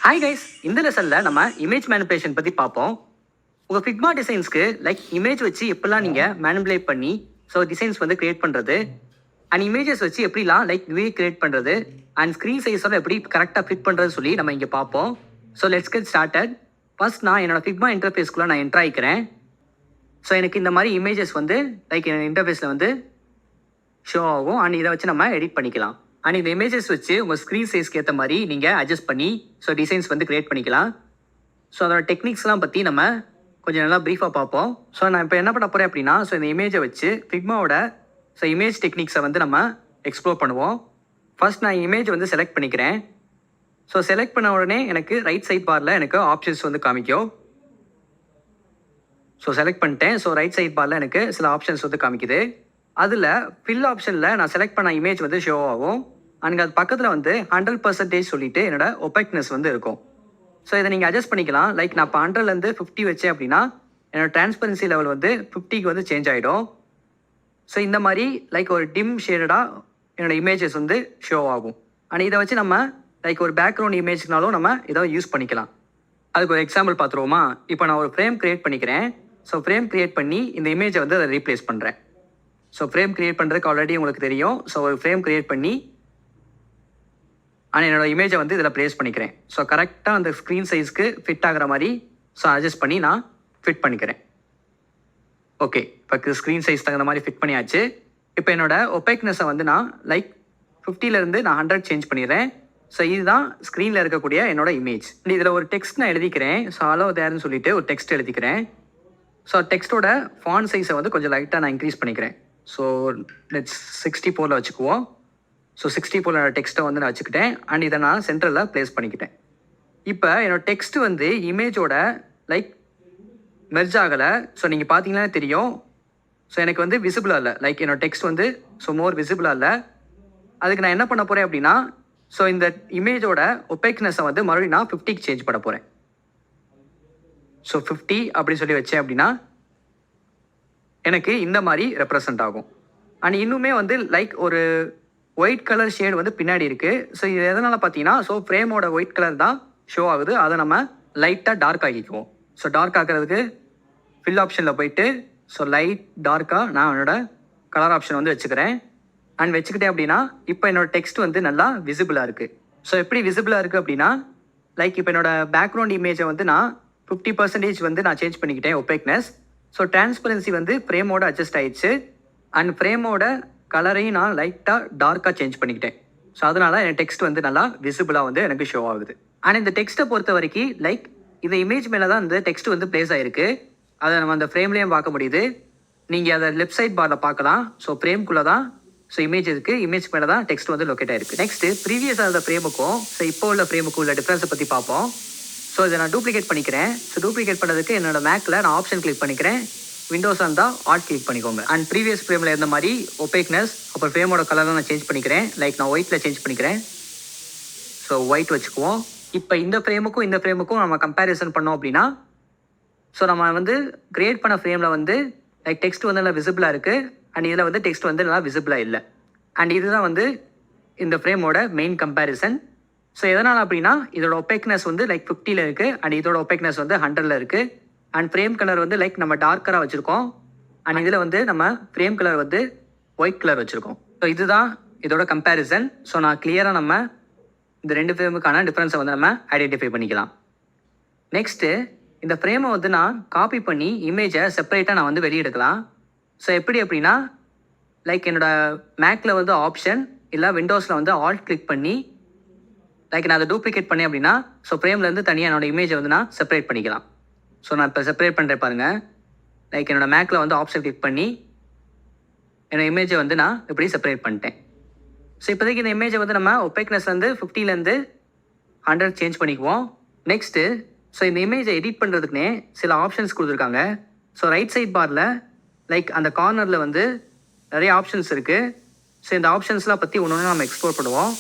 Hi guys, இந்த லெசனில் நம்ம இமேஜ் மேனிபுலேஷன் பற்றி பார்ப்போம். உங்கள் ஃபிக்மா டிசைன்ஸ்க்கு இமேஜ் வச்சு எப்படிலாம் நீங்கள் மேனிபுலேட் பண்ணி டிசைன்ஸ் கிரியேட் பண்ணுறது, அண்ட் இமேஜஸ் வச்சு எப்படிலாம் யூஏ கிரியேட் பண்ணுறது, அண்ட் ஸ்க்ரீன் சைஸோட எப்படி கரெக்டாக ஃபிட் பண்ணுறது சொல்லி நம்ம இங்கே பார்ப்போம். Let's get started. ஃபர்ஸ்ட் நான் என்னோட ஃபிக்மா இன்டர்ஃபேஸ்க்குள்ளே நான் என்ட்ரு ஆகிக்கிறேன். எனக்கு இந்த மாதிரி இமேஜஸ் என்னோட இன்டர்ஃபேஸில் ஷோ ஆகும். அண்ட் இதை வச்சு நம்ம எடிட் பண்ணிக்கலாம். அண்ட் இந்த இமேஜஸ் வச்சு உங்கள் ஸ்க்ரீன் சைஸ்க்கு ஏற்ற மாதிரி நீங்கள் அட்ஜஸ்ட் பண்ணி டிசைன்ஸ் கிரியேட் பண்ணிக்கலாம். அதோட டெக்னிக்ஸ்லாம் பற்றி நம்ம கொஞ்சம் நல்லா ப்ரீஃபாக பார்ப்போம். நான் இப்போ என்ன பண்ண போகிறேன் அப்படின்னா, இந்த இமேஜை வச்சு ஃபிக்மாவோட இமேஜ் டெக்னிக்ஸை நம்ம எக்ஸ்ப்ளோர் பண்ணுவோம். ஃபர்ஸ்ட் நான் இமேஜ் செலக்ட் பண்ணிக்கிறேன். செலக்ட் பண்ண உடனே எனக்கு ரைட் சைட் பாரில் எனக்கு ஆப்ஷன்ஸ் காமிக்கும். செலக்ட் பண்ணிட்டேன். ரைட் சைட் பாரில் எனக்கு சில ஆப்ஷன்ஸ் காமிக்குது. அதில் ஃபில் ஆப்ஷனில் நான் செலக்ட் பண்ண இமேஜ் ஷோ ஆகும். அங்கே அது பக்கத்தில் 100% சொல்லிட்டு என்னோட ஒபேக்னஸ் இருக்கும். இதை நீங்கள் அட்ஜஸ்ட் பண்ணிக்கலாம். நான் இப்போ 100லேருந்து 50 வச்சேன் அப்படின்னா என்னோட டிரான்ஸ்பரன்சி லெவல் 50க்கு சேஞ்ச் ஆகிடும். இந்த மாதிரி ஒரு டிம் ஷேடடாக என்னோட இமேஜஸ் ஷோ ஆகும். அண்ட் இதை வச்சு நம்ம ஒரு பேக்ரவுண்ட் இமேஜ்னாலும் நம்ம இதை யூஸ் பண்ணிக்கலாம். அதுக்கு ஒரு எக்ஸாம்பிள் பார்த்துருவோமா? இப்போ நான் ஒரு ஃப்ரேம் க்ரியேட் பண்ணிக்கிறேன். ஃப்ரேம் க்ரியேட் பண்ணி இந்த இமேஜை அதை ரீப்ளேஸ் பண்ணுறேன். ஃப்ரேம் க்ரியேட் பண்ணுறதுக்கு ஆல்ரெடி உங்களுக்கு தெரியும். ஒரு ஃப்ரேம் க்ரியேட் பண்ணி ஆனால் என்னோடய இமேஜை இதில் ப்ளேஸ் பண்ணிக்கிறேன். கரெக்டாக அந்த ஸ்க்ரீன் சைஸ்க்கு ஃபிட் ஆகிற மாதிரி அட்ஜஸ்ட் பண்ணி நான் ஃபிட் பண்ணிக்கிறேன். ஓகே, இப்போ ஸ்க்ரீன் சைஸ் தகுந்த மாதிரி ஃபிட் பண்ணியாச்சு. இப்போ என்னோடய ஒபேக்னஸை நான் 50லேருந்து நான் 100 சேஞ்ச் பண்ணிடுறேன். இதுதான் ஸ்க்ரீனில் இருக்கக்கூடிய என்னோடய இமேஜ். இதில் ஒரு டெக்ஸ்ட் நான் எழுதிக்கிறேன். அலோ தேர்ன்னு சொல்லிட்டு ஒரு டெக்ஸ்ட் எழுதிக்கிறேன். டெக்ஸ்ட்டோட ஃபாண்ட் சைஸை கொஞ்சம் லைட்டாக நான் இன்க்ரீஸ் பண்ணிக்கிறேன். லெட்ஸ் 64ல் வச்சுக்குவோம். 64 டெக்ஸ்ட்டை நான் வச்சுக்கிட்டேன். அண்ட் இதை நான் சென்டரில் ப்ளேஸ் பண்ணிக்கிட்டேன். இப்போ என்னோடய டெக்ஸ்ட் இமேஜோட மெர்ஜ் ஆகலை. நீங்கள் பார்த்தீங்கன்னா தெரியும். எனக்கு விசிபிளாக இல்லை. என்னோட டெக்ஸ்ட் மோர் விசிபிளாக இல்லை. அதுக்கு நான் என்ன பண்ண போகிறேன் அப்படின்னா, இந்த இமேஜோட ஒபேக்னஸை மறுபடியும் நான் 50க்கு சேஞ்ச் பண்ண போகிறேன். 50 அப்படின்னு சொல்லி வச்சேன் அப்படின்னா எனக்கு இந்த மாதிரி ரெப்ரசன்ட் ஆகும். அண்ட் இன்னுமே ஒரு ஒயிட் கலர் ஷேடு பின்னாடி இருக்குது. இது எதனால் பார்த்தீங்கன்னா, ஃப்ரேமோட ஒயிட் கலர் தான் ஷோ ஆகுது. அதை நம்ம லைட்டாக டார்க் ஆகிக்குவோம். டார்க் ஆக்கிறதுக்கு ஃபில் ஆப்ஷனில் போயிட்டு லைட் டார்க்காக நான் என்னோட கலர் ஆப்ஷன் வச்சுக்கிறேன். அண்ட் வச்சுக்கிட்டேன் அப்படின்னா இப்போ என்னோட டெக்ஸ்ட் நல்லா விசிபிளாக இருக்குது. எப்படி விசிபிளாக இருக்குது அப்படின்னா, இப்போ என்னோட பேக்ரவுண்ட் இமேஜை நான் 50% நான் சேஞ்ச் பண்ணிக்கிட்டேன் ஒபேக்னஸ். டிரான்ஸ்பரன்சி ஃப்ரேமோட அட்ஜஸ்ட் ஆயிடுச்சு. அண்ட் ஃப்ரேமோட கலரையும் நான் லைட்டாக டார்க்காக சேஞ்ச் பண்ணிக்கிட்டேன். அதனால் என் டெக்ஸ்ட் நல்லா விசிபிளாக எனக்கு ஷோ ஆகுது. ஆனால் இந்த டெக்ஸ்ட்டை பொறுத்த வரைக்கும் இந்த இமேஜ் மேலே தான் இந்த டெக்ஸ்ட் ப்ளேஸ் ஆகிருக்கு. அதை நம்ம அந்த ஃப்ரேம்லேயும் பார்க்க முடியுது. நீங்கள் அதை லெஃப்ட் சைட் பாரில் பார்க்கலாம். ஃப்ரேம்குள்ளே தான் இமேஜ் இருக்குது. இமேஜ் மேலே தான் டெக்ஸ்ட் லொக்கேட் ஆகிருக்கு. நெக்ஸ்ட்டு ப்ரீவியஸாக இருந்த ஃப்ரேமுக்கும் இப்போ உள்ள ஃப்ரேமுக்கும் உள்ள டிஃப்ரென்ஸை பற்றி பார்ப்போம். இதை நான் டூப்ளிகேட் பண்ணிக்கிறேன். டூப்ளிகேட் பண்ணுறதுக்கு என்னோட மேக்கில் நான் ஆப்ஷன் கிளிக் பண்ணிக்கிறேன். விண்டோஸாக இருந்தால் ஆல்ட் கிளிக் பண்ணிக்கோங்க. அண்ட் ப்ரீவியஸ் ஃப்ரேமில் இருந்த மாதிரி ஒபேக்னஸ் அப்புறம் ஃப்ரேமோட கலரை நான் சேஞ்ச் பண்ணிக்கிறேன். நான் ஒயிட்டில் சேஞ்ச் பண்ணிக்கிறேன். ஒயிட் வச்சுக்குவோம். இப்போ இந்த ஃப்ரேமுக்கும் இந்த ஃப்ரேமுக்கும் நம்ம கம்பேரிசன் பண்ணோம் அப்படின்னா, நம்ம கிரியேட் பண்ண ஃப்ரேமில் டெக்ஸ்ட் நல்லா விசிபிளாக இருக்குது. அண்ட் இதில் டெக்ஸ்ட் நல்லா விசிபிளாக இல்லை. அண்ட் இதுதான் இந்த ஃப்ரேமோட மெயின் கம்பேரிசன். எதனால் அப்படின்னா, இதோட ஒபேக்னஸ் 50ல் இருக்குது. அண்ட் இதோட ஒபேக்னஸ் 100ல் இருக்குது. அண்ட் ஃப்ரேம் கலர் நம்ம டார்க்கராக வச்சுருக்கோம். அண்ட் இதில் நம்ம ஃப்ரேம் கலர் ஒயிட் கலர் வச்சுருக்கோம். இதுதான் இதோட கம்பேரிசன். நான் கிளியராக நம்ம இந்த ரெண்டு ஃப்ரேமுக்கான டிஃப்ரென்ஸை நம்ம ஐடென்டிஃபை பண்ணிக்கலாம். நெக்ஸ்ட்டு இந்த ஃப்ரேமை நான் காப்பி பண்ணி இமேஜை செப்பரேட்டாக நான் வெளியெடுக்கலாம். எப்படி அப்படின்னா, என்னோட மேக்கில் ஆப்ஷன் இல்லை விண்டோஸில் ஆல்ட் கிளிக் பண்ணி நான் அதை டூப்ளிகேட் பண்ணேன் அப்படின்னா ஃப்ரேம்லேருந்து தனியாக என்னோட இமேஜை நான் செப்பரேட் பண்ணிக்கலாம். நான் இப்போ செப்பரேட் பண்ணுறேன் பாருங்கள். என்னோட மேக்கில் ஆப்ஷன் கிளிக் பண்ணி என்னோட இமேஜை நான் இப்படி செப்பரேட் பண்ணிட்டேன். இப்போதைக்கு இந்த இமேஜை நம்ம ஒபேக்னஸ் 50லேருந்து 100 சேஞ்ச் பண்ணிக்குவோம். நெக்ஸ்ட்டு இந்த இமேஜை எடிட் பண்ணுறதுக்குனே சில ஆப்ஷன்ஸ் கொடுத்துருக்காங்க. ரைட் சைட் பாரில் அந்த கார்னரில் நிறைய ஆப்ஷன்ஸ் இருக்குது. இந்த ஆப்ஷன்ஸ்லாம் பற்றி ஒன்று ஒன்று நம்ம எக்ஸ்ப்ளோர் பண்ணுவோம்.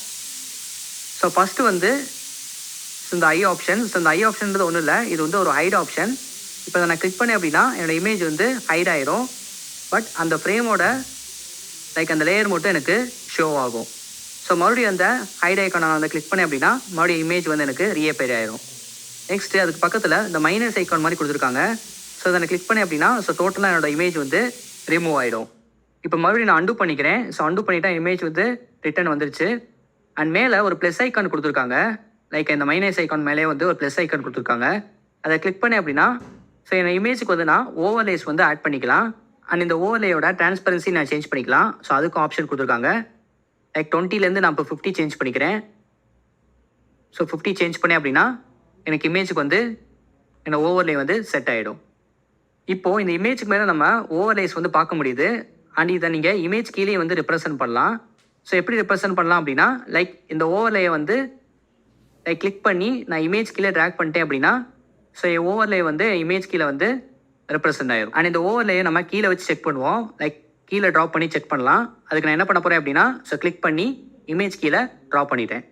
ஃபஸ்ட்டு இந்த ஐ ஆப்ஷன். இந்த ஐ ஆப்ஷன்றது ஒன்றும் இல்லை, இது ஒரு ஹைட் ஆப்ஷன். இப்போ நான் கிளிக் பண்ணேன் அப்படின்னா என்னோடய இமேஜ் ஹைட் ஆயிரும். பட் அந்த ஃப்ரேமோட அந்த லேயர் மட்டும் எனக்கு ஷோ ஆகும். ஸோ மறுபடியும் அந்த ஹைட் ஐக்கானை நான் வந்து கிளிக் பண்ணேன் அப்படின்னா மறுபடியும் இமேஜ் வந்து எனக்கு ரீஅப்பியர் ஆயிரும். நெக்ஸ்ட்டு அதுக்கு பக்கத்தில் இந்த மைனஸ் ஐக்கான் மாதிரி கொடுத்துருக்காங்க. ஸோ அதை நான் கிளிக் பண்ணேன் அப்படின்னா ஸோ டோட்டலாக என்னோட இமேஜ் வந்து ரிமூவ் ஆகிடும். இப்போ மறுபடியும் நான் அண்டு பண்ணிக்கிறேன். ஸோ அண்டு பண்ணிட்டா இமேஜ் வந்து ரிட்டர்ன் வந்துருச்சு. அண்ட் மேலே ஒரு ப்ளஸ் ஐக்கான் கொடுத்துருக்காங்க. லைக் இந்த மைனஸ் ஐக்கான் மேலே வந்து ஒரு ப்ளஸ் ஐக்கான் கொடுத்துருக்காங்க. அதை கிளிக் பண்ணேன் அப்படின்னா ஸோ என் இமேஜுக்கு வந்து நான் ஓவர்லேஸ் வந்து ஆட் பண்ணிக்கலாம். அண்ட் இந்த ஓவர்லேயோட டிரான்ஸ்பரன்சி நான் சேஞ்ச் பண்ணிக்கலாம். ஸோ அதுக்கும் ஆப்ஷன் கொடுத்துருக்காங்க. லைக் 20லேருந்து நான் இப்போ 50 சேஞ்ச் பண்ணிக்கிறேன். ஸோ 50 சேஞ்ச் பண்ணேன் அப்படின்னா எனக்கு இமேஜுக்கு வந்து என்ன ஓவர்லே வந்து செட் ஆகிடும். இப்போது இந்த இமேஜுக்கு மேலே நம்ம ஓவர்லேஸ் வந்து பார்க்க முடியுது. அண்ட் இதை நீங்கள் இமேஜ் கீழே வந்து ரெப்ரசன்ட் பண்ணலாம். ஸோ எப்படி ரெப்ரசன்ட் பண்ணலாம் அப்படின்னா லைக் இந்த ஓவர்லேயை வந்து லைக் கிளிக் பண்ணி நான் இமேஜ் கீழே ட்ராக் பண்ணிட்டேன் அப்படின்னா ஸோ ஓவர்லே வந்து இமேஜ் கீழே வந்து ரெப்ரசன்ட் ஆயிடும். அண்ட் இந்த ஓவர்லேயை நம்ம கீழே வச்சு செக் பண்ணுவோம். லைக் கீழே ட்ராப் பண்ணி செக் பண்ணலாம். அதுக்கு நான் என்ன பண்ண போகிறேன் அப்படின்னா ஸோ கிளிக் பண்ணி இமேஜ் கீழே ட்ராப் பண்ணிட்டேன்.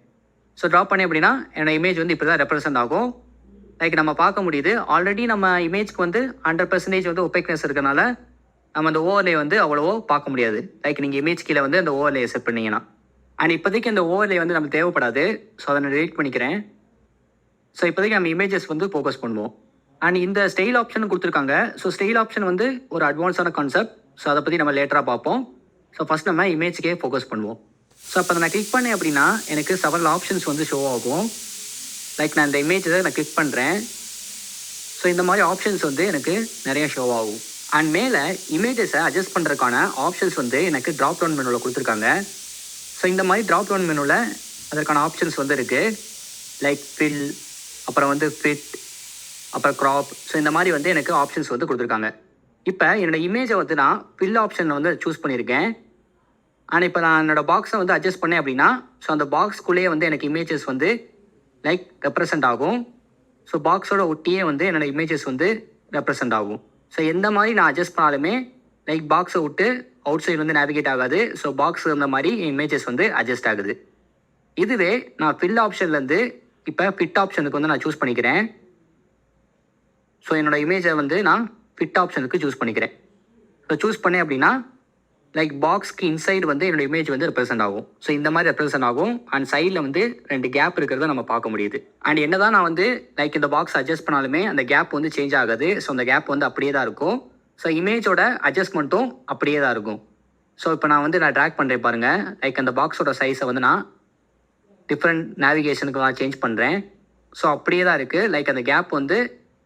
ஸோ ட்ராப் பண்ணி அப்படின்னா என்னோட இமேஜ் வந்து இப்படி தான் ரெப்ரசன்ட் ஆகும். லைக் நம்ம பார்க்க முடியுது. ஆல்ரெடி நம்ம இமேஜ்க்கு வந்து 100% வந்து ஒப்பேக்னஸ் இருக்கனால நம்ம அந்த ஓவர்லே வந்து அவ்வளவோ பார்க்க முடியாது. லைக் நீங்கள் இமேஜ் கீழே வந்து அந்த ஓவர்லே செட் பண்ணீங்கன்னா. அண்ட் இப்போதைக்கு அந்த ஓவர்லே வந்து நமக்கு தேவைப்படாது. ஸோ அதை நான் டெலீட் பண்ணிக்கிறேன். ஸோ இப்போதைக்கு நம்ம இமேஜஸ் வந்து ஃபோக்கஸ் பண்ணுவோம். அண்ட் இந்த ஸ்டைல் ஆப்ஷன் கொடுத்துருக்காங்க. ஸோ ஸ்டைல் ஆப்ஷன் வந்து ஒரு அட்வான்ஸான கான்செப்ட். ஸோ அதை பற்றி நம்ம லேட்டராக பார்ப்போம். ஸோ ஃபஸ்ட் நம்ம இமேஜுக்கே ஃபோக்கஸ் பண்ணுவோம். ஸோ அப்போ நான் கிளிக் பண்ணேன் அப்படின்னா எனக்கு செவரல் ஆப்ஷன்ஸ் வந்து ஷோ ஆகும். லைக் நான் இந்த இமேஜை நான் கிளிக் பண்ணுறேன். ஸோ இந்த மாதிரி ஆப்ஷன்ஸ் வந்து எனக்கு நிறைய ஷோ ஆகும். அண்ட் மேலே இமேஜஸை அட்ஜஸ்ட் பண்ணுறதுக்கான ஆப்ஷன்ஸ் வந்து எனக்கு ட்ராப் டவுன் மெனுவில் கொடுத்துருக்காங்க. ஸோ இந்த மாதிரி ட்ராப் டவுன் மெனுவில் அதற்கான ஆப்ஷன்ஸ் வந்து இருக்குது. லைக் ஃபில், அப்புறம் வந்து ஃபிட், அப்புறம் க்ராப். ஸோ இந்த மாதிரி வந்து எனக்கு ஆப்ஷன்ஸ் வந்து கொடுத்துருக்காங்க. இப்போ என்னோடய இமேஜை வந்து நான் ஃபில் ஆப்ஷனில் வந்து சூஸ் பண்ணியிருக்கேன். ஆனால் இப்போ நான் என்னோடய பாக்ஸை வந்து அட்ஜஸ்ட் பண்ணேன் அப்படின்னா ஸோ அந்த பாக்ஸ்க்குள்ளேயே வந்து எனக்கு இமேஜஸ் வந்து லைக் ரெப்ரசன்ட் ஆகும். ஸோ பாக்ஸோட ஒட்டியே வந்து என்னோடய இமேஜஸ் வந்து ரெப்ரசன்ட் ஆகும். ஸோ எந்த மாதிரி நான் அட்ஜஸ்ட் பண்ணாலுமே லைக் பாக்ஸை விட்டு அவுட் சைடு வந்து நேவிகேட் ஆகாது. ஸோ பாக்ஸ் இருந்த மாதிரி இமேஜஸ் வந்து அட்ஜஸ்ட் ஆகுது. இதுவே நான் ஃபில் ஆப்ஷன்லேருந்து இப்போ ஃபிட் ஆப்ஷனுக்கு வந்து நான் சூஸ் பண்ணிக்கிறேன். ஸோ என்னோடய இமேஜை வந்து நான் ஃபிட் ஆப்ஷனுக்கு சூஸ் பண்ணிக்கிறேன். ஸோ சூஸ் பண்ணேன் அப்படின்னா லைக் பாக்ஸ்க்கு இன்சைடு வந்து என்னோடய இமேஜ் வந்து ரெப்ரசென்ட் ஆகும். ஸோ இந்த மாதிரி ரெப்ரசென்ட் ஆகும். அண்ட் சைடில் வந்து 2 கேப் இருக்கிறத நம்ம பார்க்க முடியுது. அண்ட் என்ன தான் நான் வந்து லைக் இந்த பாக்ஸ் அட்ஜஸ்ட் பண்ணாலுமே அந்த கேப் வந்து சேஞ்ச் ஆகாது. ஸோ அந்த கேப் வந்து அப்படியே தான் இருக்கும். ஸோ இமேஜோட அட்ஜஸ்ட்மெண்ட்டும் அப்படியே தான் இருக்கும். ஸோ இப்போ நான் ட்ராக் பண்ணுறேன் பாருங்கள். லைக் அந்த பாக்ஸோட சைஸை வந்து நான் டிஃப்ரெண்ட் நேவிகேஷனுக்கு நான் சேஞ்ச் பண்ணுறேன். ஸோ அப்படியே தான் இருக்குது. லைக் அந்த கேப் வந்து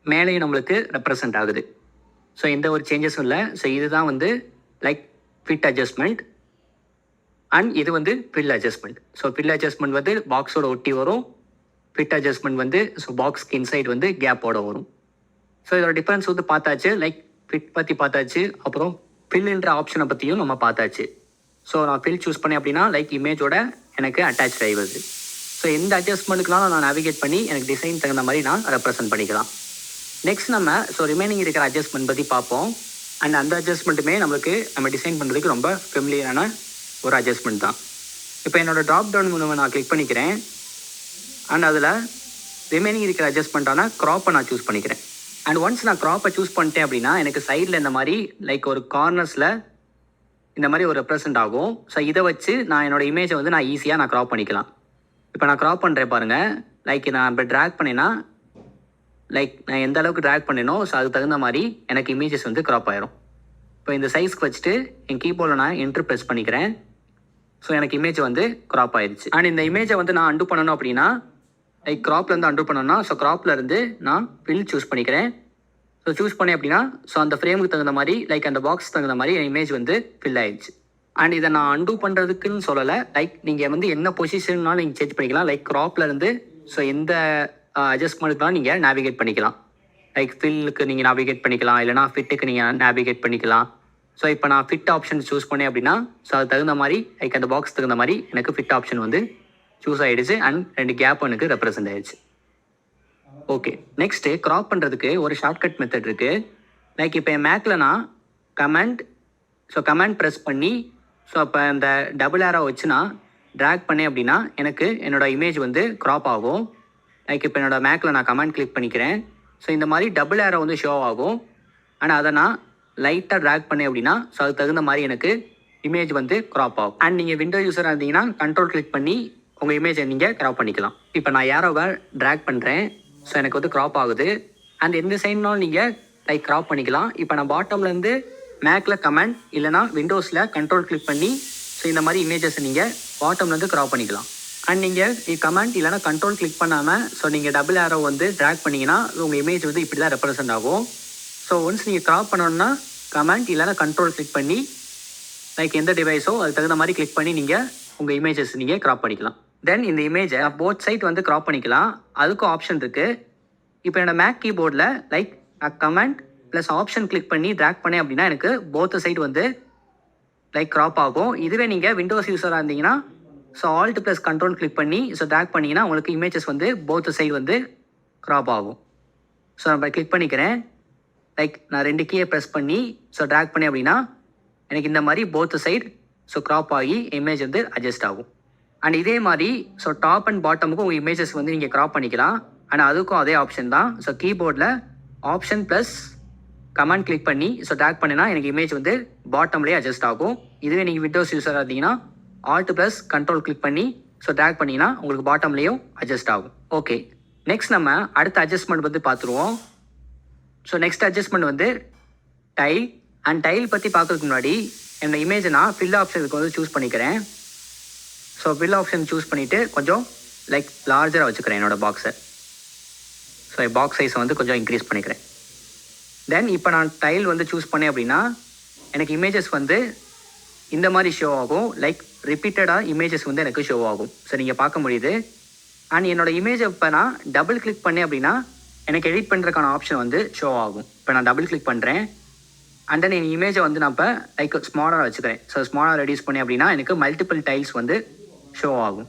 மேலேயும் நம்மளுக்கு ரெப்ரசென்ட் ஆகுது. ஸோ எந்த ஒரு சேஞ்சஸும் இல்லை. ஸோ இதுதான் வந்து லைக் ஃபிட் அட்ஜஸ்ட்மெண்ட். அண்ட் இது வந்து fill adjustment. So fill adjustment வந்து பாக்ஸோட ஒட்டி வரும். ஃபிட் அட்ஜஸ்ட்மெண்ட் வந்து ஸோ பாக்ஸ்க்கு இன்சைட் வந்து கேப்போட வரும். ஸோ இதோட டிஃப்ரென்ஸ் வந்து பார்த்தாச்சு. லைக் ஃபிட் பற்றி பார்த்தாச்சு. அப்புறம் ஃபில்ன்ற ஆப்ஷனை பற்றியும் நம்ம பார்த்தாச்சு. ஸோ நான் ஃபில் சூஸ் பண்ணேன் அப்படின்னா லைக் இமேஜோட எனக்கு அட்டாச் ஆகிடுது. ஸோ எந்த அட்ஜஸ்ட்மெண்ட்டுக்குலாம் நான் நேவிகேட் பண்ணி எனக்கு டிசைன் தகுந்த மாதிரி நான் ரெப்ரசென்ட் பண்ணிக்கலாம். நெக்ஸ்ட் நம்ம ரிமைனிங் இருக்கிற அட்ஜஸ்ட்மெண்ட் பற்றி பார்ப்போம். அண்ட் அந்த அட்ஜஸ்ட்மெண்ட்டுமே நம்ம டிசைன் பண்ணுறதுக்கு ரொம்ப ஃபெமிலியரான ஒரு அட்ஜஸ்ட்மெண்ட் தான். இப்போ என்னோடய ட்ராப் டவுன் மெனுவை நான் கிளிக் பண்ணிக்கிறேன். அண்ட் அதில் ரிமைனிங் இருக்கிற அட்ஜஸ்ட்மெண்ட்டான க்ராப்பை நான் சூஸ் பண்ணிக்கிறேன். அண்ட் ஒன்ஸ் நான் க்ராப்பை சூஸ் பண்ணிட்டேன் அப்படின்னா எனக்கு சைடில் இந்த மாதிரி லைக் ஒரு கார்னர்ஸில் இந்த மாதிரி ஒரு ரெப்ரசென்ட் ஆகும். ஸோ இதை வச்சு நான் என்னோடய இமேஜை வந்து நான் ஈஸியாக க்ராப் பண்ணிக்கலாம். இப்போ நான் க்ராப் பண்ணுறேன் பாருங்கள். லைக் நான் இப்போ ட்ராக் பண்ணேன்னா லைக் நான் எந்த அளவுக்கு ட்ராக் பண்ணேனோ ஸோ அதுக்கு தகுந்த மாதிரி எனக்கு இமேஜஸ் வந்து க்ராப் ஆயிரும். இப்போ இந்த சைஸ்க்கு வச்சுட்டு என் கீபோர்டில் நான் என்ட்ரு ப்ரெஸ் பண்ணிக்கிறேன். ஸோ எனக்கு இமேஜ் வந்து க்ராப் ஆயிடுச்சு. அண்ட் இந்த இமேஜை வந்து நான் அண்டு பண்ணணும் அப்படின்னா லைக் க்ராப்லேருந்து அண்டு பண்ணணும்னா ஸோ க்ராப்லேருந்து நான் ஃபில் சூஸ் பண்ணிக்கிறேன். ஸோ சூஸ் பண்ணேன் அப்படின்னா ஸோ அந்த ஃப்ரேமுக்கு தகுந்த மாதிரி லைக் அந்த பாக்ஸ் தகுந்த மாதிரி என் இமேஜ் வந்து ஃபில் ஆயிடுச்சு. அண்ட் இதை நான் அண்டு பண்ணுறதுக்குன்னு சொல்லலை. லைக் நீங்கள் வந்து என்ன பொசிஷன்னாலும் நீங்கள் சேஞ்ச் பண்ணிக்கலாம். லைக் க்ராப்லேருந்து ஸோ எந்த அட்ஜஸ்ட்மெண்ட்டுக்குலாம் நீங்கள் நேவிகேட் பண்ணிக்கலாம். லைக் ஃபில்லுக்கு நீங்கள் நேவிகேட் பண்ணிக்கலாம். இல்லைனா ஃபிட்டுக்கு நீங்கள் நேவிகேட் பண்ணிக்கலாம். ஸோ இப்போ நான் ஃபிட் ஆப்ஷன் சூஸ் பண்ணேன் அப்படின்னா ஸோ அது தகுந்த மாதிரி லைக் அந்த பாக்ஸ் தகுந்த மாதிரி எனக்கு ஃபிட் ஆப்ஷன் வந்து சூஸ் ஆகிடுச்சு. அண்ட் 2 கேப் எனக்கு ரெப்ரசென்ட் ஆகிடுச்சு. ஓகே, நெக்ஸ்ட்டு க்ராப் பண்ணுறதுக்கு ஒரு ஷார்ட்கட் மெத்தட் இருக்குது. லைக் இப்போ என் மேக்கில் நான் கமெண்ட் ப்ரெஸ் பண்ணி ஸோ அப்போ அந்த டபுள் ஏரோ வச்சு நான் ட்ராக் பண்ணேன் அப்படின்னா எனக்கு என்னோடய இமேஜ் வந்து க்ராப் ஆகும். லைக் இப்போ என்னோடய மேக்கில் நான் கமெண்ட் கிளிக் பண்ணிக்கிறேன். ஸோ இந்த மாதிரி டபுள் ஏரோ வந்து ஷோ ஆகும். ஆனால் அதை நான் லைட்டாக ட்ராக் பண்ணேன் அப்படின்னா ஸோ அதுக்கு தகுந்த மாதிரி எனக்கு இமேஜ் வந்து க்ராப் ஆகும். அண்ட் நீங்கள் விண்டோ யூஸராக இருந்தீங்கன்னா கண்ட்ரோல் கிளிக் பண்ணி உங்கள் இமேஜை நீங்கள் க்ராப் பண்ணிக்கலாம். இப்போ நான் ஏரோவை ட்ராக் பண்ணுறேன். ஸோ எனக்கு வந்து க்ராப் ஆகுது. அண்ட் எந்த சைட்னாலும் நீங்கள் லைக் க்ராப் பண்ணிக்கலாம். இப்போ நான் பாட்டம்லேருந்து மேக்கில் கமெண்ட் இல்லைனா விண்டோஸில் கண்ட்ரோல் கிளிக் பண்ணி ஸோ இந்த மாதிரி இமேஜஸை நீங்கள் பாட்டம்லேருந்து க்ராப் பண்ணிக்கலாம். அண்ட் நீங்கள் கமெண்ட் இல்லைனா கண்ட்ரோல் கிளிக் பண்ணாமல் ஸோ நீங்கள் டபுள் ஏரோ வந்து ட்ராக் பண்ணிங்கன்னா உங்கள் இமேஜ் வந்து இப்படி தான் ரெப்ரசென்ட் ஆகும். ஸோ ஒன்ஸ் நீங்கள் க்ராப் பண்ணணுன்னா கமெண்ட் இல்லைனா கண்ட்ரோல் கிளிக் பண்ணி லைக் எந்த டிவைஸோ அதுக்கு தகுந்த மாதிரி கிளிக் பண்ணி நீங்கள் உங்கள் இமேஜஸ் நீங்கள் க்ராப் பண்ணிக்கலாம். தென் இந்த இமேஜை போத் சைட் வந்து க்ராப் பண்ணிக்கலாம். அதுக்கும் ஆப்ஷன் இருக்குது. இப்போ என்னோட மேக் கீபோர்டில் like comment plus option click பண்ணி ட்ராக் பண்ணேன் அப்படின்னா எனக்கு போத் சைடு வந்து லைக் க்ராப் ஆகும். இதுவே நீங்கள் விண்டோஸ் யூஸராக இருந்தீங்கன்னா so alt plus control click பண்ணி ஸோ ட்ராக் பண்ணிங்கன்னா உங்களுக்கு இமேஜஸ் வந்து போத் சைடு வந்து க்ராப் ஆகும். ஸோ நம்ம கிளிக் பண்ணிக்கிறேன். லைக் நான் 2 கீயை ப்ரெஸ் பண்ணி ஸோ ட்ராக் பண்ணேன் அப்படின்னா எனக்கு இந்த மாதிரி போத் சைடு ஸோ க்ராப் ஆகி இமேஜ் வந்து அட்ஜஸ்ட் ஆகும். அண்ட் இதே மாதிரி ஸோ டாப் அண்ட் பாட்டமுக்கும் உங்கள் இமேஜஸ் வந்து நீங்கள் க்ராப் பண்ணிக்கலாம். ஆனால் அதுக்கும் அதே ஆப்ஷன் தான். ஸோ கீபோர்டில் ஆப்ஷன் ப்ளஸ் கமெண்ட் கிளிக் பண்ணி ஸோ ட்ராக் பண்ணினா எனக்கு இமேஜ் வந்து பாட்டம்லேயே அட்ஜஸ்ட் ஆகும். இதுவே நீங்கள் விண்டோஸ் யூஸராக இருந்தீங்கன்னா ஆல்ட் ப்ளஸ் கண்ட்ரோல் கிளிக் பண்ணி ஸோ ட்ராக் பண்ணிங்கன்னா உங்களுக்கு பாட்டம்லேயும் அட்ஜஸ்ட் ஆகும். ஓகே, நெக்ஸ்ட் நம்ம அடுத்த அட்ஜஸ்ட்மெண்ட் வந்து பார்த்துருவோம். ஸோ நெக்ஸ்ட் அட்ஜஸ்ட்மெண்ட் வந்து டைல். அண்ட் டைல் பற்றி பார்க்கறதுக்கு முன்னாடி என்னோட இமேஜை நான் ஃபில் ஆப்ஷனுக்கு வந்து சூஸ் பண்ணிக்கிறேன். ஸோ ஃபில் ஆப்ஷன் சூஸ் பண்ணிவிட்டு கொஞ்சம் லைக் லார்ஜராக வச்சுக்கிறேன் என்னோடய பாக்ஸை. ஸோ பாக்ஸ் சைஸை வந்து கொஞ்சம் இன்க்ரீஸ் பண்ணிக்கிறேன். தென் இப்போ நான் டைல் வந்து சூஸ் பண்ணேன் அப்படின்னா எனக்கு இமேஜஸ் வந்து இந்த மாதிரி ஷோ ஆகும். லைக் ரிப்பீட்டடாக இமேஜஸ் வந்து எனக்கு ஷோ ஆகும். ஸோ நீங்கள் பார்க்க முடியுது. அண்ட் என்னோடய இமேஜை இப்போ நான் டபுள் கிளிக் பண்ணேன் அப்படின்னா எனக்கு எடிட் பண்ணுறதுக்கான ஆப்ஷன் வந்து ஷோ ஆகும். இப்போ நான் டபுள் கிளிக் பண்ணுறேன். அண்ட் தென் என் இமேஜை வந்து நான் இப்போ லைக் ஸ்மாலாக வச்சுக்கிறேன். ஸோ ஸ்மாலாக ரெடியூஸ் பண்ணேன் அப்படின்னா எனக்கு மல்டிபிள் டைல்ஸ் வந்து ஷோ ஆகும்.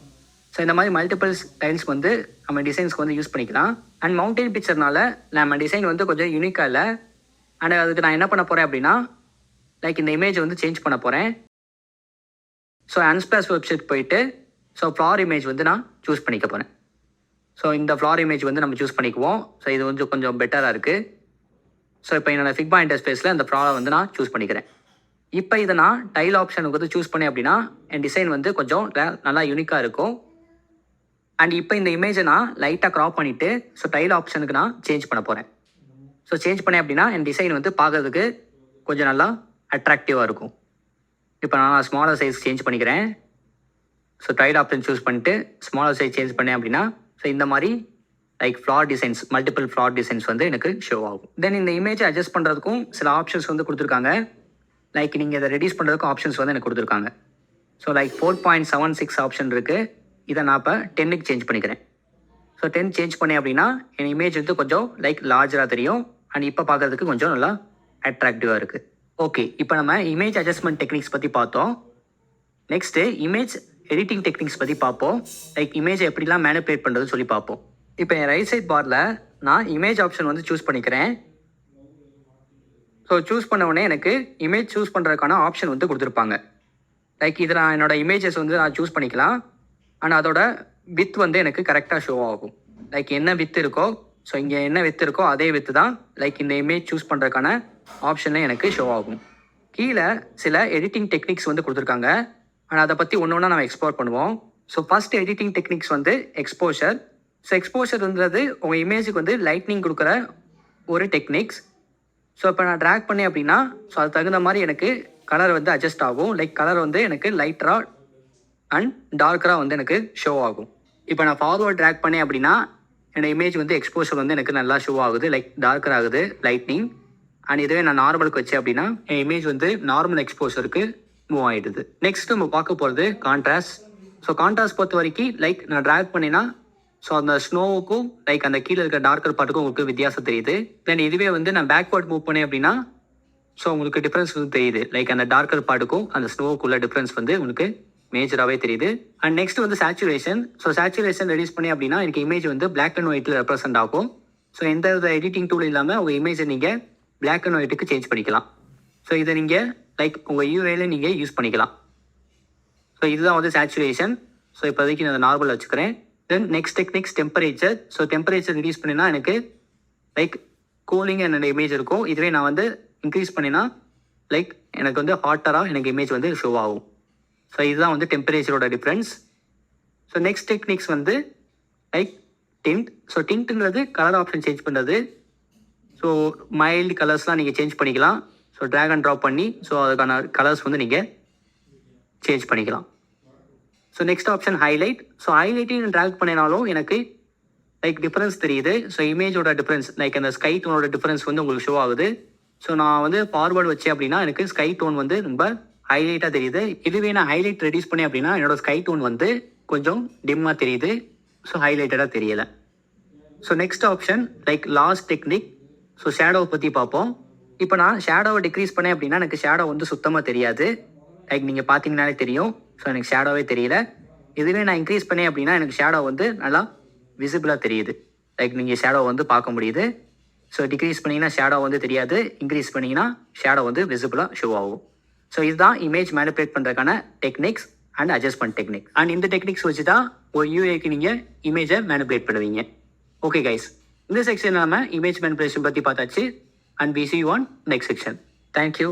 ஸோ இந்த மாதிரி மல்டிபிள் டைல்ஸ் வந்து நம்ம டிசைன்ஸ்க்கு வந்து யூஸ் பண்ணிக்கலாம். அண்ட் மவுண்டைன் பிக்சர்னால நம்ம டிசைன் வந்து கொஞ்சம் யூனிக்காக இல்லை. அண்ட் அதுக்கு நான் என்ன பண்ண போகிறேன் அப்படின்னா லைக் இந்த இமேஜை வந்து சேஞ்ச் பண்ண போகிறேன். ஸோ அன்ஸ்பிளாஷ் வெப்சைட் போயிட்டு ஸோ ஃப்ளார் இமேஜ் வந்து நான் சூஸ் பண்ணிக்க போகிறேன். ஸோ இந்த ஃப்ளார் இமேஜ் வந்து நம்ம சூஸ் பண்ணிக்குவோம். ஸோ இது வந்து கொஞ்சம் பெட்டராக இருக்குது. ஸோ இப்போ என்னோட ஃபிக்மா இன்டர்ஃபேஸில் இந்த ஃப்ளாரை வந்து நான் சூஸ் பண்ணிக்கிறேன். இப்போ இதை நான் டைல் ஆப்ஷனுக்கு வந்து சூஸ் பண்ணேன் அப்படின்னா என் டிசைன் வந்து கொஞ்சம் நல்லா யூனிக்காக இருக்கும். அண்ட் இப்போ இந்த இமேஜை நான் லைட்டாக க்ராப் பண்ணிவிட்டு ஸோ டைல் ஆப்ஷனுக்கு நான் சேஞ்ச் பண்ண போகிறேன். ஸோ சேஞ்ச் பண்ணேன் அப்படின்னா என் டிசைன் வந்து பார்க்கறதுக்கு கொஞ்சம் நல்லா அட்ராக்டிவாக இருக்கும். இப்போ நான் ஸ்மாலர் சைஸ் சேஞ்ச் பண்ணிக்கிறேன். ஸோ டைல் ஆப்ஷன் சூஸ் பண்ணிட்டு ஸ்மாலர் சைஸ் சேஞ்ச் பண்ணேன் அப்படின்னா ஸோ இந்த மாதிரி like floor designs multiple floor designs வந்து எனக்கு ஷோ ஆகும். தென் இந்த இமேஜை அட்ஜஸ்ட் பண்ணுறதுக்கும் சில ஆப்ஷன்ஸ் வந்து கொடுத்துருக்காங்க. லைக் நீங்கள் இதை ரெடியூஸ் பண்ணுறதுக்கும் ஆப்ஷன்ஸ் வந்து எனக்கு கொடுத்துருக்காங்க. ஸோ லைக் 4.76 ஆப்ஷன் இருக்குது. இதை நான் இப்போ 10க்கு சேஞ்ச் பண்ணிக்கிறேன். ஸோ 10 சேஞ்ச் பண்ணேன் அப்படின்னா என் இமேஜ் வந்து கொஞ்சம் லைக் லார்ஜராக தெரியும். அண்ட் இப்போ பார்க்குறதுக்கு கொஞ்சம் நல்லா அட்ராக்டிவாக இருக்குது. ஓகே, இப்போ நம்ம இமேஜ் அட்ஜஸ்ட்மெண்ட் டெக்னிக்ஸ் பற்றி பார்த்தோம். நெக்ஸ்ட்டு இமேஜ் எடிட்டிங் டெக்னிக்ஸ் பற்றி பார்ப்போம். லைக் இமேஜை எப்படிலாம் மேனிபுலேட் பண்ணுறதுன்னு சொல்லி பார்ப்போம். இப்போ என் ரைட் சைட் பாரில் நான் இமேஜ் ஆப்ஷன் வந்து சூஸ் பண்ணிக்கிறேன். ஸோ சூஸ் பண்ண உடனே எனக்கு இமேஜ் சூஸ் பண்ணுறதுக்கான ஆப்ஷன் வந்து கொடுத்துருப்பாங்க. லைக் இதில் நான் என்னோடய இமேஜஸ் வந்து நான் சூஸ் பண்ணிக்கலாம். ஆனால் அதோட வித் வந்து எனக்கு கரெக்டாக ஷோ ஆகும். லைக் என்ன வித் இருக்கோ ஸோ இங்கே என்ன வித் இருக்கோ அதே வித்து தான் லைக் இந்த இமேஜ் சூஸ் பண்ணுறதுக்கான ஆப்ஷனில் எனக்கு ஷோ ஆகும். கீழே சில எடிட்டிங் டெக்னிக்ஸ் வந்து கொடுத்துருக்காங்க. ஆனால் அதை பற்றி ஒன்று ஒன்றா நம்ம எக்ஸ்ப்ளோர் பண்ணுவோம். ஸோ ஃபஸ்ட் எடிட்டிங் டெக்னிக்ஸ் வந்து எக்ஸ்போஷர். ஸோ எக்ஸ்போஷர்ன்றது உங்கள் இமேஜுக்கு வந்து லைட்னிங் கொடுக்குற ஒரு டெக்னிக்ஸ். ஸோ இப்போ நான் ட்ராக் பண்ணேன் அப்படின்னா ஸோ அது தகுந்த மாதிரி எனக்கு கலர் வந்து அட்ஜஸ்ட் ஆகும். லைக் கலர் வந்து எனக்கு லைட்டராக அண்ட் டார்க்கராக வந்து எனக்கு ஷோ ஆகும். இப்போ நான் ஃபார்வர்ட் ட்ராக் பண்ணேன் அப்படின்னா என்னோடய இமேஜ் வந்து எக்ஸ்போஷர் வந்து எனக்கு நல்லா ஷோ ஆகுது. லைக் டார்க்கர் ஆகுது லைட்னிங். அண்ட் இதுவே நான் நார்மலுக்கு வச்சேன் அப்படின்னா என் இமேஜ் வந்து நார்மல் எக்ஸ்போஷருக்கு மூவ் ஆகிடுது. நெக்ஸ்ட் நம்ம பார்க்க போகிறது கான்ட்ராஸ்ட். ஸோ கான்ட்ராஸ்ட் பொறுத்த வரைக்கும் லைக் நான் ட்ராக் பண்ணினா ஸோ அந்த ஸ்னோவுக்கும் லைக் அந்த கீழே இருக்கிற டார்க்கர் பார்ட்டுக்கும் உங்களுக்கு வித்தியாசம் தெரியுது. தென் இதுவே வந்து நான் பேக்வர்ட் மூவ் பண்ணேன் அப்படின்னா ஸோ உங்களுக்கு டிஃப்ரென்ஸ் வந்து தெரியுது. லைக் அந்த டார்க்கர் பார்ட்டுக்கும் அந்த ஸ்னோவுக்குள்ள டிஃப்ரென்ஸ் வந்து உங்களுக்கு மேஜராகவே தெரியுது. அண்ட் நெக்ஸ்ட் வந்து சேச்சுரேஷன். ஸோ சேச்சுரேஷன் ரெடியூஸ் பண்ணி அப்படின்னா எனக்கு இமேஜ் வந்து பிளாக் அண்ட் ஒயிட்டில் ரெப்ரசென்ட் ஆகும். ஸோ எந்த வித எடிட்டிங் டூல் இல்லாமல் உங்கள் இமேஜை நீங்கள் பிளாக் அண்ட் ஒயிட்டுக்கு சேஞ்ச் பண்ணிக்கலாம். ஸோ இதை நீங்கள் லைக் உங்கள் யூஏல நீங்கள் யூஸ் பண்ணிக்கலாம். ஸோ இதுதான் வந்து சேச்சுரேஷன். ஸோ இப்போதைக்கு நான் நார்மல் வச்சுக்கிறேன். Then next techniques temperature. So temperature reduce பண்ணினா எனக்கு லைக் கூலிங் என்னோட இமேஜ் இருக்கும். இதுவே நான் வந்து இன்க்ரீஸ் பண்ணினா லைக் எனக்கு வந்து ஹாட்டராக எனக்கு இமேஜ் வந்து ஷோ ஆகும். ஸோ இதுதான் வந்து டெம்பரேச்சரோட டிஃப்ரென்ஸ். ஸோ நெக்ஸ்ட் டெக்னிக்ஸ் வந்து லைக் டிண்ட். ஸோ டிண்ட்டுங்கிறது கலர் ஆப்ஷன் சேஞ்ச் பண்ணுறது. ஸோ மைல்டு கலர்ஸ்லாம் நீங்கள் சேஞ்ச் பண்ணிக்கலாம். ஸோ ட்ராக் அண்ட் ட்ராப் பண்ணி ஸோ அதுக்கான கலர்ஸ் வந்து நீங்கள் சேஞ்ச் பண்ணிக்கலாம். So next option highlight. So ஹைலைட்டையும் ட்ராக் பண்ணினாலும் எனக்கு லைக் டிஃப்ரென்ஸ் தெரியுது. ஸோ இமேஜோட டிஃப்ரென்ஸ் லைக் அந்த ஸ்கை டோனோட டிஃப்ரென்ஸ் வந்து உங்களுக்கு ஷோ ஆகுது. ஸோ நான் வந்து ஃபார்வர்டு வச்சேன் அப்படின்னா எனக்கு ஸ்கை டோன் வந்து ரொம்ப ஹைலைட்டாக தெரியுது. இதுவே நான் ஹைலைட் ரெடியூஸ் பண்ணேன் அப்படின்னா என்னோட ஸ்கை டோன் வந்து கொஞ்சம் டிம்மாக தெரியுது. ஸோ ஹைலைட்டடாக தெரியலை. So next option like last technique. So ஷேடோவை பற்றி பார்ப்போம். இப்போ நான் ஷேடோவை டிக்ரீஸ் பண்ணேன் அப்படின்னா எனக்கு ஷேடோ வந்து சுத்தமாக தெரியாது. லைக் நீங்கள் பார்த்தீங்கன்னாலே தெரியும். ஸோ எனக்கு ஷேடோவே தெரியல. இதுவே நான் இன்க்ரீஸ் பண்ணேன் அப்படின்னா எனக்கு ஷேடோ வந்து நல்லா விசிபிளாக தெரியுது. லைக் நீங்கள் ஷேடோ வந்து பார்க்க முடியுது. ஸோ டிக்ரீஸ் பண்ணிங்கன்னா ஷேடோ வந்து தெரியாது. இன்க்ரீஸ் பண்ணிங்கன்னா ஷேடோ வந்து விசிபிளாக ஷோ ஆகும். ஸோ இதுதான் இமேஜ் மேனிபுலேட் பண்ணுறதுக்கான techniques and adjustment technique. And இந்த டெக்னிக்ஸ் வச்சு தான் ஒரு யூஏக்கு நீங்கள் இமேஜை மேனிபுலேட் பண்ணுவீங்க. ஓகே கைஸ், இந்த செக்ஷன் நம்ம இமேஜ் மேனிபுலேஷன் பற்றி பார்த்தாச்சு. And we see you on next section. Thank you.